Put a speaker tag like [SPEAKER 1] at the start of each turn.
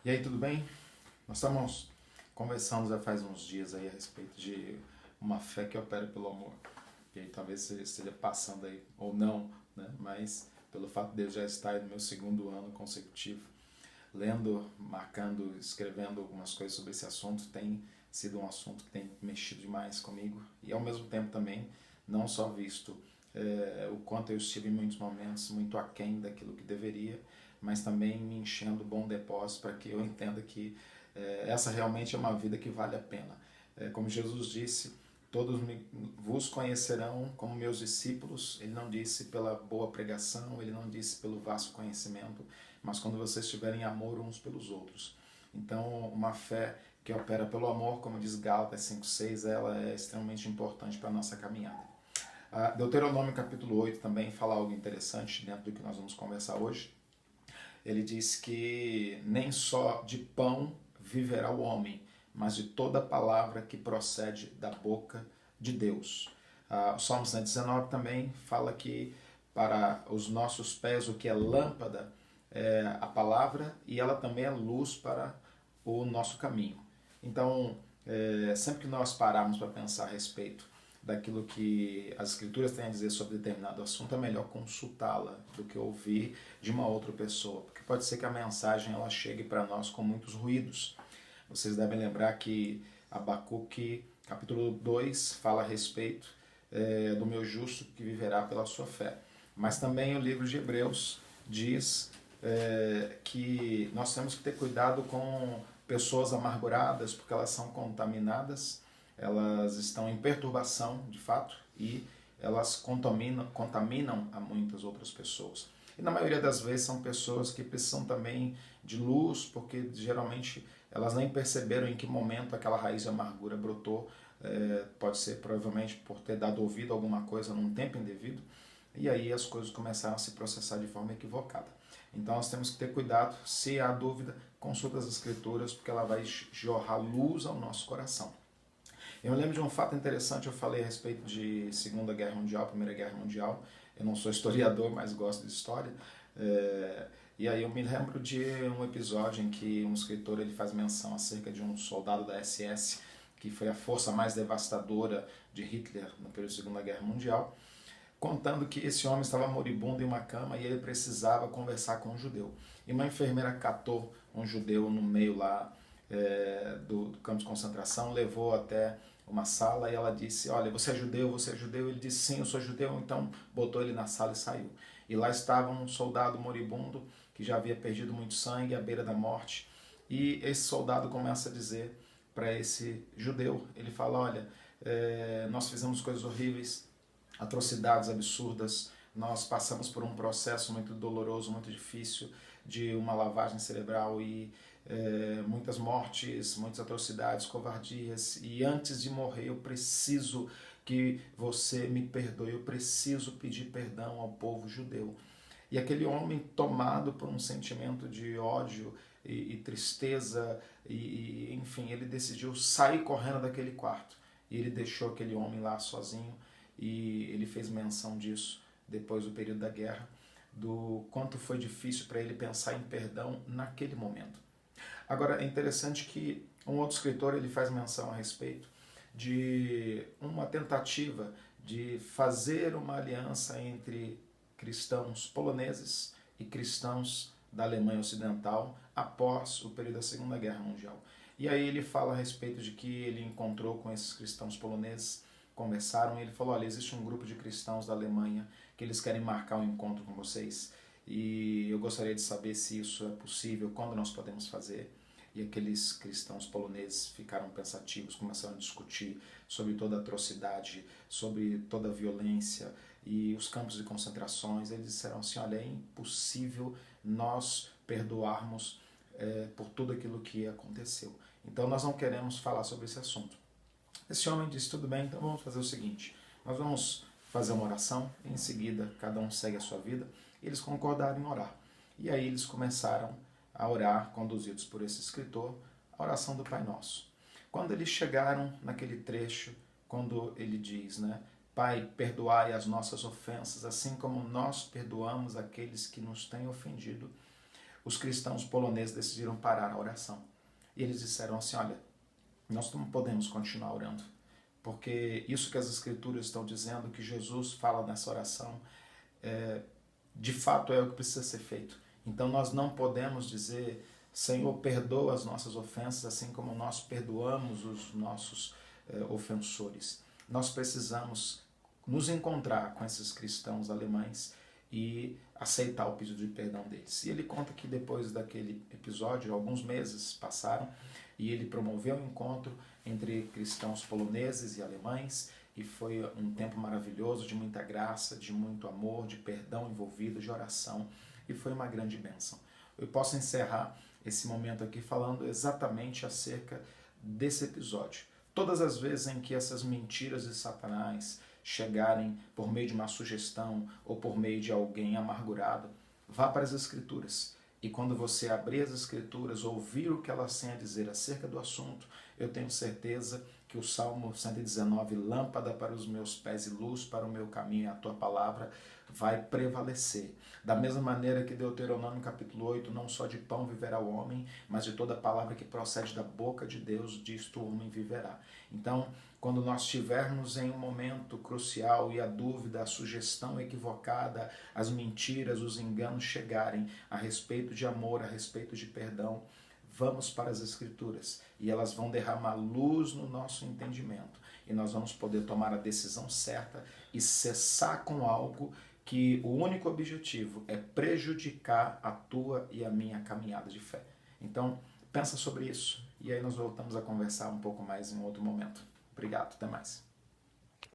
[SPEAKER 1] E aí, tudo bem? Nós estamos conversando já faz uns dias aí a respeito de uma fé que opera pelo amor. E aí talvez você esteja passando aí, ou não, né? Mas pelo fato de eu já estar aí no meu segundo ano consecutivo, lendo, marcando, escrevendo algumas coisas sobre esse assunto, tem sido um assunto que tem mexido demais comigo. E ao mesmo tempo também, não só visto o quanto eu estive em muitos momentos muito aquém daquilo que deveria, mas também me enchendo bom depósito para que eu entenda que essa realmente é uma vida que vale a pena. Como Jesus disse, vos conhecerão como meus discípulos. Ele não disse pela boa pregação, ele não disse pelo vasto conhecimento, mas quando vocês tiverem amor uns pelos outros. Então, uma fé que opera pelo amor, como diz Gálatas 5,6, ela é extremamente importante para a nossa caminhada. Deuteronômio capítulo 8 também fala algo interessante dentro do que nós vamos conversar hoje. Ele diz que nem só de pão viverá o homem, mas de toda palavra que procede da boca de Deus. O Salmo 119 também fala que para os nossos pés o que é lâmpada é a palavra e ela também é luz para o nosso caminho. Então, sempre que nós pararmos para pensar a respeito daquilo que as escrituras têm a dizer sobre determinado assunto, é melhor consultá-la do que ouvir de uma outra pessoa, porque pode ser que a mensagem ela chegue para nós com muitos ruídos. Vocês devem lembrar que Abacuque, capítulo 2, fala a respeito do meu justo que viverá pela sua fé. Mas também o livro de Hebreus diz que nós temos que ter cuidado com pessoas amarguradas, porque elas são contaminadas, elas estão em perturbação, de fato, e elas contaminam a muitas outras pessoas. E na maioria das vezes são pessoas que precisam também de luz, porque geralmente elas nem perceberam em que momento aquela raiz de amargura brotou. Pode ser provavelmente por ter dado ouvido a alguma coisa num tempo indevido, e aí as coisas começaram a se processar de forma equivocada. Então nós temos que ter cuidado, se há dúvida, consulta as escrituras, porque ela vai jorrar luz ao nosso coração. Eu me lembro de um fato interessante, eu falei a respeito de Segunda Guerra Mundial, Primeira Guerra Mundial. Eu não sou historiador, mas gosto de história. E aí eu me lembro de um episódio em que um escritor ele faz menção acerca de um soldado da SS, que foi a força mais devastadora de Hitler no período da Segunda Guerra Mundial, contando que esse homem estava moribundo em uma cama e ele precisava conversar com um judeu. E uma enfermeira catou um judeu no meio lá do campo de concentração, levou até uma sala e ela disse, olha, você é judeu, você é judeu? Ele disse, sim, eu sou judeu, então botou ele na sala e saiu. E lá estava um soldado moribundo que já havia perdido muito sangue à beira da morte, e esse soldado começa a dizer para esse judeu, ele fala, olha, nós fizemos coisas horríveis, atrocidades absurdas, nós passamos por um processo muito doloroso, muito difícil, de uma lavagem cerebral e muitas mortes, muitas atrocidades, covardias, e antes de morrer eu preciso que você me perdoe, eu preciso pedir perdão ao povo judeu. E aquele homem, tomado por um sentimento de ódio e tristeza, enfim, ele decidiu sair correndo daquele quarto. E ele deixou aquele homem lá sozinho, e ele fez menção disso depois do período da guerra, do quanto foi difícil para ele pensar em perdão naquele momento. Agora, é interessante que um outro escritor ele faz menção a respeito de uma tentativa de fazer uma aliança entre cristãos poloneses e cristãos da Alemanha Ocidental após o período da Segunda Guerra Mundial. E aí ele fala a respeito de que ele encontrou com esses cristãos poloneses, conversaram e ele falou, olha, existe um grupo de cristãos da Alemanha que eles querem marcar um encontro com vocês e eu gostaria de saber se isso é possível, quando nós podemos fazer. E aqueles cristãos poloneses ficaram pensativos, começaram a discutir sobre toda a atrocidade, sobre toda a violência e os campos de concentrações. Eles disseram assim, olha, é impossível nós perdoarmos por tudo aquilo que aconteceu. Então nós não queremos falar sobre esse assunto. Esse homem disse, tudo bem, então vamos fazer o seguinte, nós vamos fazer uma oração, em seguida cada um segue a sua vida, e eles concordaram em orar. E aí eles começaram a orar, conduzidos por esse escritor, a oração do Pai Nosso. Quando eles chegaram naquele trecho, quando ele diz, né, Pai, perdoai as nossas ofensas, assim como nós perdoamos aqueles que nos têm ofendido, os cristãos poloneses decidiram parar a oração. E eles disseram assim, olha, nós não podemos continuar orando, porque isso que as escrituras estão dizendo, que Jesus fala nessa oração, de fato é o que precisa ser feito. Então nós não podemos dizer, Senhor, perdoa as nossas ofensas, assim como nós perdoamos os nossos ofensores. Nós precisamos nos encontrar com esses cristãos alemães e aceitar o pedido de perdão deles. E ele conta que depois daquele episódio, alguns meses passaram, e ele promoveu um encontro entre cristãos poloneses e alemães, e foi um tempo maravilhoso, de muita graça, de muito amor, de perdão envolvido, de oração, e foi uma grande bênção. Eu posso encerrar esse momento aqui falando exatamente acerca desse episódio. Todas as vezes em que essas mentiras de Satanás chegarem por meio de uma sugestão ou por meio de alguém amargurado, vá para as Escrituras. E quando você abrir as Escrituras, ouvir o que elas têm a dizer acerca do assunto, eu tenho certeza que o Salmo 119, lâmpada para os meus pés e luz para o meu caminho, a tua palavra, vai prevalecer. Da mesma maneira que Deuteronômio capítulo 8, não só de pão viverá o homem, mas de toda palavra que procede da boca de Deus, disto o homem viverá. Então, quando nós estivermos em um momento crucial e a dúvida, a sugestão equivocada, as mentiras, os enganos chegarem a respeito de amor, a respeito de perdão, vamos para as Escrituras e elas vão derramar luz no nosso entendimento e nós vamos poder tomar a decisão certa e cessar com algo que o único objetivo é prejudicar a tua e a minha caminhada de fé. Então, pensa sobre isso e aí nós voltamos a conversar um pouco mais em outro momento. Obrigado, até mais.